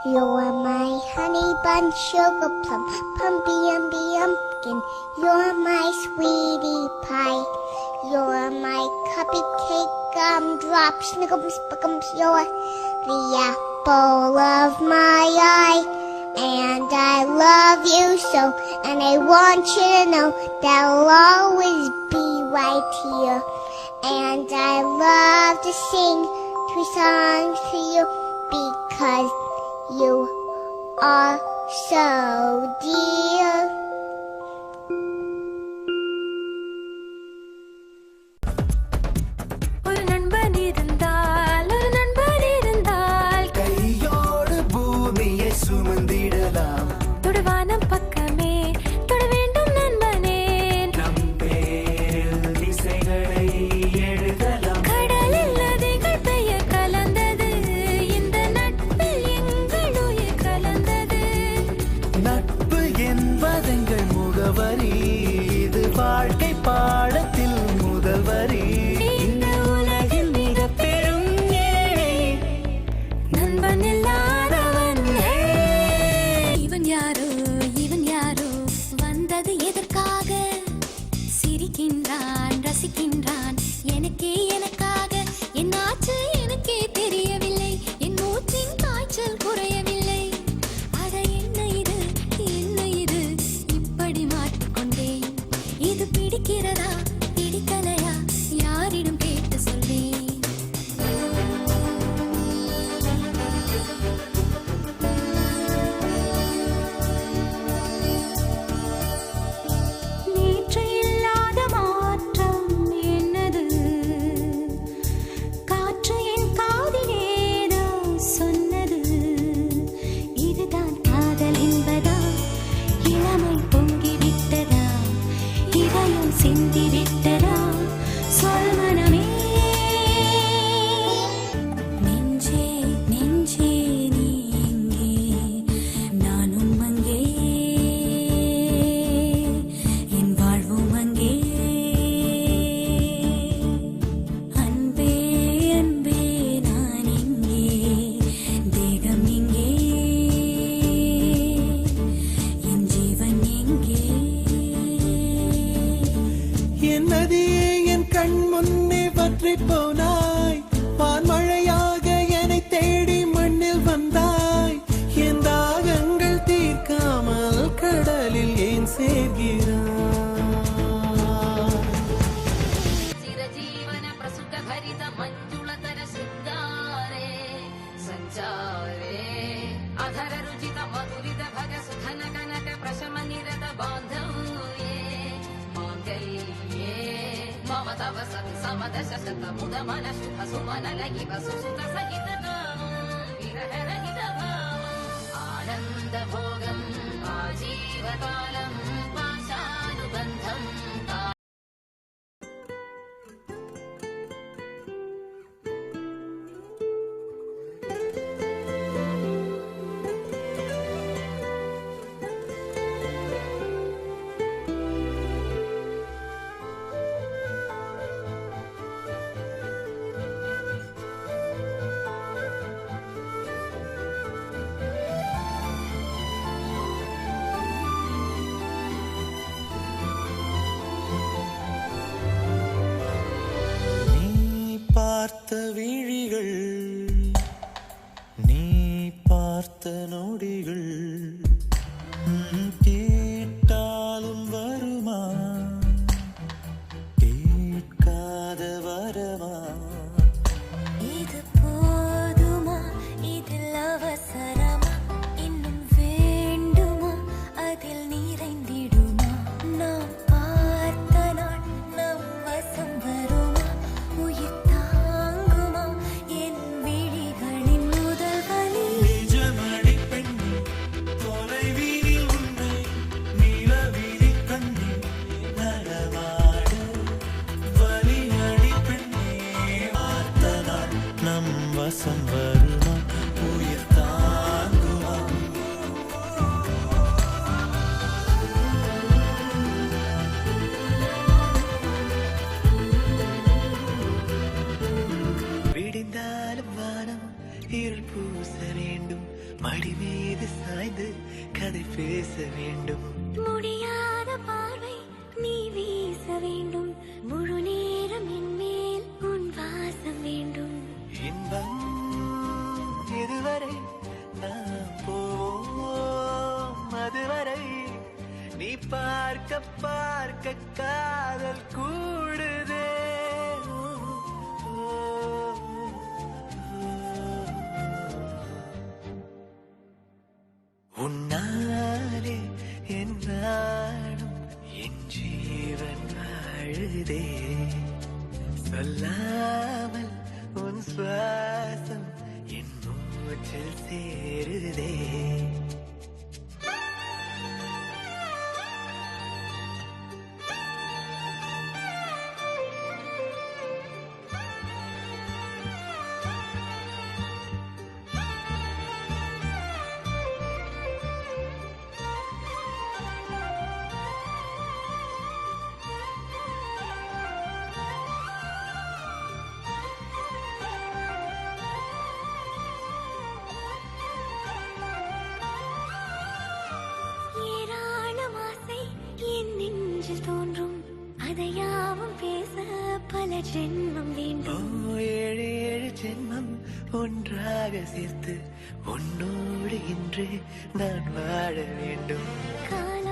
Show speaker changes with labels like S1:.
S1: You're my honey bun, sugar plum, pumpy umby umpkin. You're my sweetie pie. You're my cupcake, gumdrop, snickums, spickums. You're the apple of my eye. And I love you so, and I want you to know that I'll always be right here. And I love to sing 2 songs to you because you are so dear.
S2: ஒரு நண்பன் இருந்தால்
S3: கையோடு பூமியை சுமந்திடலாம்.
S2: தொடுவானம் பக்கமே தொட வேண்டும் நண்பனே.
S3: நம் பேரில் திசைகளை எழுதலாம்.
S2: கடலில் நதிகள் பெயர் கலந்தது, இந்த நட்பில் எங்கள் உயிர் கலந்தது.
S3: நட்பு என்பதெங்கள் முகவரி, இது வாழ்க்கை பாடத்தில் முதல் வரி.
S2: இந்த உலகில் மிகப் பெரும் ஏழை நண்பன் இல்லாதவன். இவன் யாரோ வந்தது எதற்காக? சிரிக்கின்றான், ரசிக்கின்றான், எனக்காக. என்னாச்சு எனக்கே தெரியவில்லை, என் மூச்சின் காய்ச்சல் குறையவில்லை. அட என்ன இது இப்படி மாட்டிக்கொண்டேன். இது பிடிக்கிறதா பிடிக்கலையா, யாரிடம் கேட்டு சொல்வேன்? நேற்று இல்லாத மாற்றம் என்னது? காற்று என் காதில் ஏதோ சொன்னது. இதுதான் காதல் என்பதா? இளமை பொங்கிவிட்டதா? இதயம் சிந்திவிட்டதா? சொல் மனமே. நெஞ்சே நீ எங்கே, நானும் அங்கே, என் வாழ்வும் அங்கே. அன்பே நான் எங்கே, தேகம் எங்கே, என் ஜீவன் எங்கே?
S3: என் நதியே என் கண் முன்னே பற்றி போனாய். வான்மழையாக என்னை தேடி மண்ணில் வந்தாய். என் தாகங்கள் தீர்க்காமல் கடலில் ஏன் சேர்கிறாய்?
S4: ಚಿರಜೀವನ ಪ್ರಸುಖ ಭರಿತ ಮಂಜುಳತರ ಶೃಂಗಾರೇ ಸಂಚಾರೇ ಅಧರ ರುಚಿತ ಮಧುರಿತ ಭಗ ಸುಖನ ಕನಕ ಪ್ರಶಮ ನಿರತ ಬಾಂಧವ್ಯೇ ಮಾಂಗಲ್ಯೇ ಮಮ ತವ ಸತ್ ಸಮದಶ ಶತ ಮುದ ಮನ ಶುಭ ಸುಮನ ಲಗಿವ ಸುಸುತ ಸಹಿತ ವಿರಹ ರಹಿತ ಆನಂದ ಭೋಗಂ ಆಜೀವಕಾಲಂ ಪಾಶಾನುಬಂಧಂ.
S3: நீ பார்த்த விழிகள், நீ பார்த்த நொடிகள், கேட்டாலும் வருமா, கேட்காத வரமா?
S2: இது போதுமா? இதில் அவசரமா? இன்னும் வேண்டுமா? அதில் நிறைந்திடுமா? நாம் பார்த்த நாள் நம் வசம் வருமா? உயிர் தாங்குமா என் விழிகளின் முதல் வலி?
S3: நிஜமடி பெண்ணே, தொலைவீதில் உன்னை வேண்டும், மடி மீது சாய்ந்து கதை பேச வேண்டும்.
S2: முடியாத பார்வை நீ வீச வேண்டும், முழு நேரம் என் மேல் உன் வாசம் வேண்டும்.
S3: இன்பம் இதுவரை நாம் போவோம், அதுவரை நீ பார்க்க பார்க்க காதல் கூடுதே. உன்னாலே என் நாடும் என் ஜீவன் வாழுதே, சொல்லாமல் உன் சுவாசம் என் மூச்சில் சேருதே.
S2: ஏராளம் ஆசை என் நெஞ்சில் தோன்றும், அதையாவும் பேச பல ஜென்மம் வேண்டும்.
S3: ஏழு ஏழு ஜென்மம் ஒன்றாக சேர்த்து உன்னோடு இன்று நான் வாழ வேண்டும்.
S2: கால